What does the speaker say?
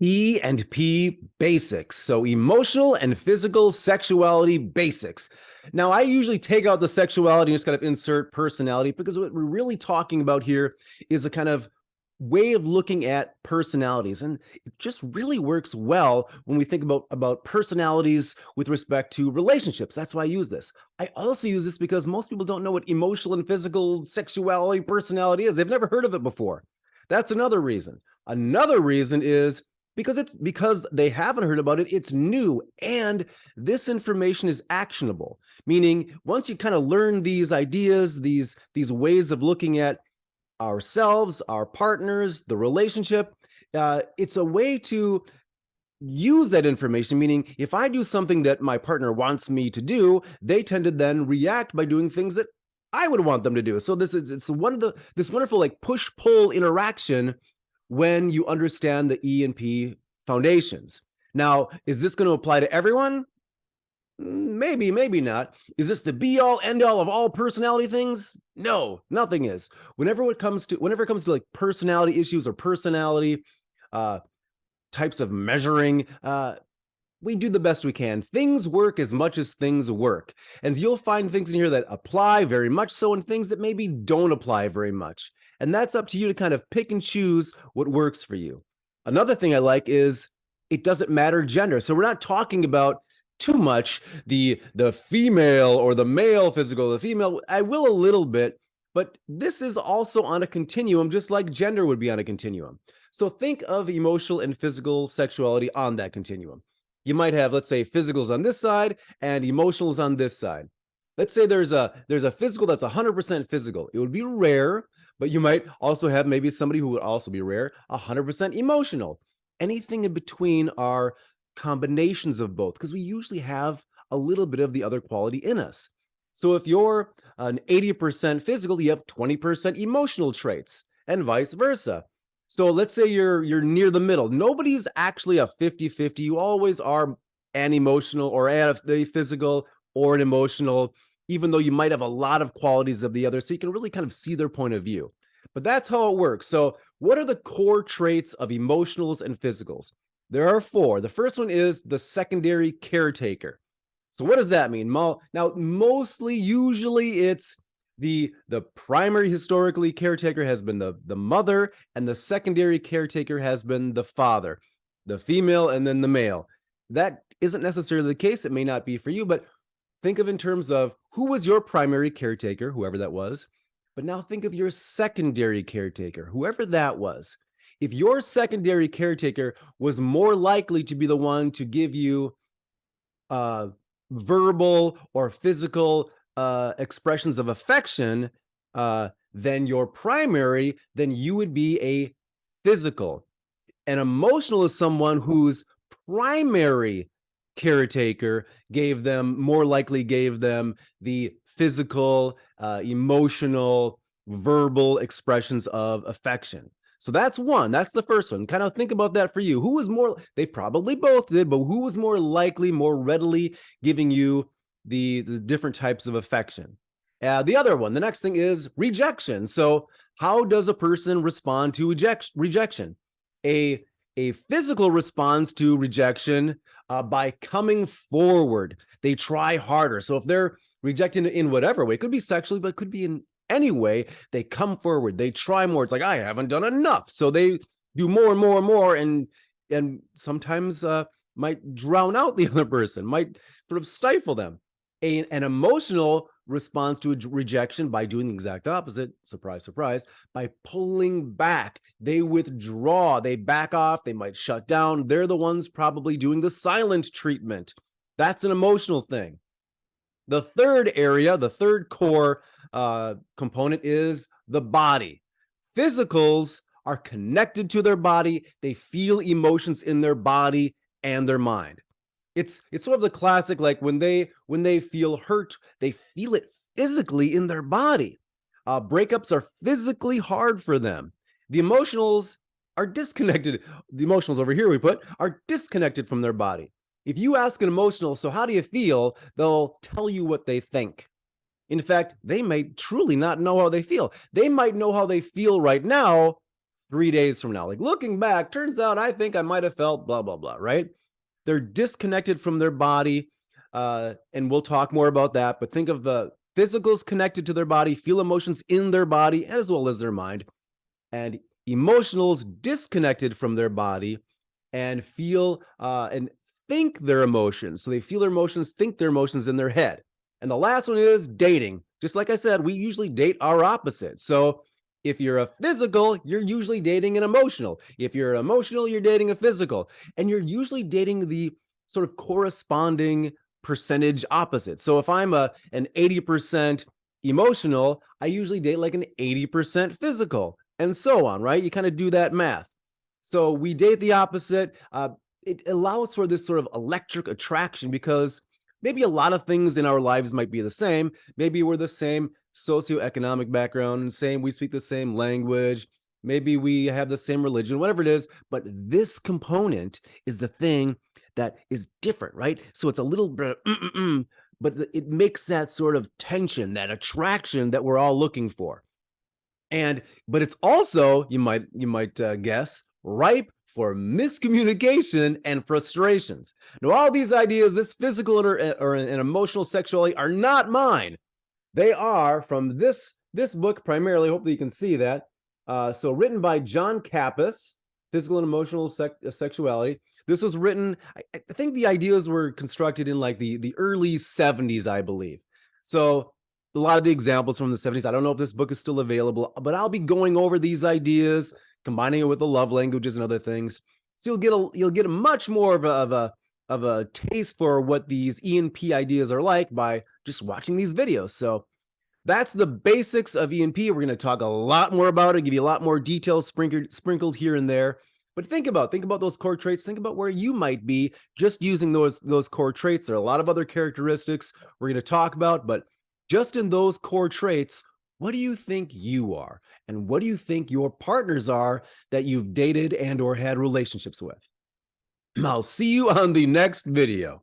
E&P basics. So emotional and physical sexuality basics. Now, I usually take out the sexuality and just kind of insert personality, because what we're really talking about here is a kind of way of looking at personalities. And it just really works well when we think about personalities with respect to relationships. That's why I use this. I also use this because most people don't know what emotional and physical sexuality personality is. They've never heard of it before. That's another reason. Another reason is because they haven't heard about it, it's new, and this information is actionable. Meaning, once you kind of learn these ideas, these ways of looking at ourselves, our partners, the relationship, it's a way to use that information. Meaning, if I do something that my partner wants me to do, they tend to then react by doing things that I would want them to do. So it's one of this wonderful like push-pull interaction when you understand the E&P foundations. Now, is this going to apply to everyone? Maybe, maybe not. Is this the be all end all of all personality things? No, nothing is. Whenever it comes to like personality issues or personality types of measuring, we do the best we can. Things work as much as things work. And you'll find things in here that apply very much so, and things that maybe don't apply very much. And that's up to you to kind of pick and choose what works for you. Another thing I like is it doesn't matter gender. So we're not talking about too much the female or the male physical, the female. I will a little bit, but this is also on a continuum, just like gender would be on a continuum. So think of emotional and physical sexuality on that continuum. You might have, let's say, physicals on this side and emotionals on this side. Let's say there's a physical that's 100% physical. It would be rare, but you might also have maybe somebody who would also be rare, 100% emotional. Anything in between are combinations of both, because we usually have a little bit of the other quality in us. So if you're an 80% physical, you have 20% emotional traits, and vice versa. So let's say you're near the middle. Nobody's actually a 50-50. You always are an emotional or a physical or an emotional, even though you might have a lot of qualities of the other. So you can really kind of see their point of view. But that's how it works. So what are the core traits of emotionals and physicals? There are 4. The first one is the secondary caretaker. So what does that mean? Now, mostly, usually it's the primary historically caretaker has been the mother, and the secondary caretaker has been the father, the female, and then the male. That isn't necessarily the case. It may not be for you, but think of in terms of who was your primary caretaker, whoever that was. But now think of your secondary caretaker, whoever that was. If your secondary caretaker was more likely to be the one to give you verbal or physical expressions of affection than your primary, then you would be a physical. An emotional is someone whose primary caretaker more likely gave them the physical, emotional, verbal expressions of affection. So that's one. That's the first one. Kind of think about that for you. Who was more, they probably both did, but who was more likely, more readily giving you the different types of affection? The other one, the next thing is rejection. So how does a person respond to rejection? A physical responds to rejection by coming forward. They try harder. So if they're rejected in whatever way, it could be sexually, but it could be in any way, they come forward, they try more. It's like, I haven't done enough. So they do more and more and more, and sometimes might drown out the other person, might sort of stifle them. An emotional responds to rejection by doing the exact opposite. Surprise, surprise. By pulling back. They withdraw, they back off, they might shut down. They're the ones probably doing the silent treatment. That's an emotional thing. The third area, the third core component is the body. Physicals are connected to their body. They feel emotions in their body and their mind. It's sort of the classic, like when they feel hurt, they feel it physically in their body. Breakups are physically hard for them. The emotionals are disconnected. The emotionals over here are disconnected from their body. If you ask an emotional, so how do you feel? They'll tell you what they think. In fact, they may truly not know how they feel. They might know how they feel right now 3 days from now. Like looking back, turns out I think I might have felt blah, blah, blah, right? They're disconnected from their body. And we'll talk more about that. But think of the physicals connected to their body, feel emotions in their body as well as their mind, and emotionals disconnected from their body and feel and think their emotions. So they feel their emotions, think their emotions in their head. And the last one is dating. Just like I said, we usually date our opposite. So if you're a physical, you're usually dating an emotional. If you're emotional, you're dating a physical. And you're usually dating the sort of corresponding percentage opposite. So if I'm an 80% emotional, I usually date like an 80% physical, and so on, right? You kind of do that math. So we date the opposite. It allows for this sort of electric attraction because maybe a lot of things in our lives might be the same. Maybe we're the same socioeconomic background, and same, we speak the same language. Maybe we have the same religion, whatever it is. But this component is the thing that is different, right? So it's a little bit, but it makes that sort of tension, that attraction that we're all looking for. But it's also, you might guess, ripe for miscommunication and frustrations. Now, all these ideas, this physical or an emotional sexuality, are not mine. They are from this book primarily. Hopefully, you can see that. So, written by John Kappas, Physical and Emotional Sexuality. This was written, I think the ideas were constructed in like the early 70s, I believe. So a lot of the examples from the 70s, I don't know if this book is still available, but I'll be going over these ideas, combining it with the love languages and other things. So you'll get a much more of a taste for what these ENP ideas are like by just watching these videos. So that's the basics of ENP. We're going to talk a lot more about it, give you a lot more details sprinkled here and there. But think about those core traits. Think about where you might be just using those core traits. There are a lot of other characteristics we're going to talk about, but just in those core traits, what do you think you are? And what do you think your partners are that you've dated and or had relationships with? I'll see you on the next video.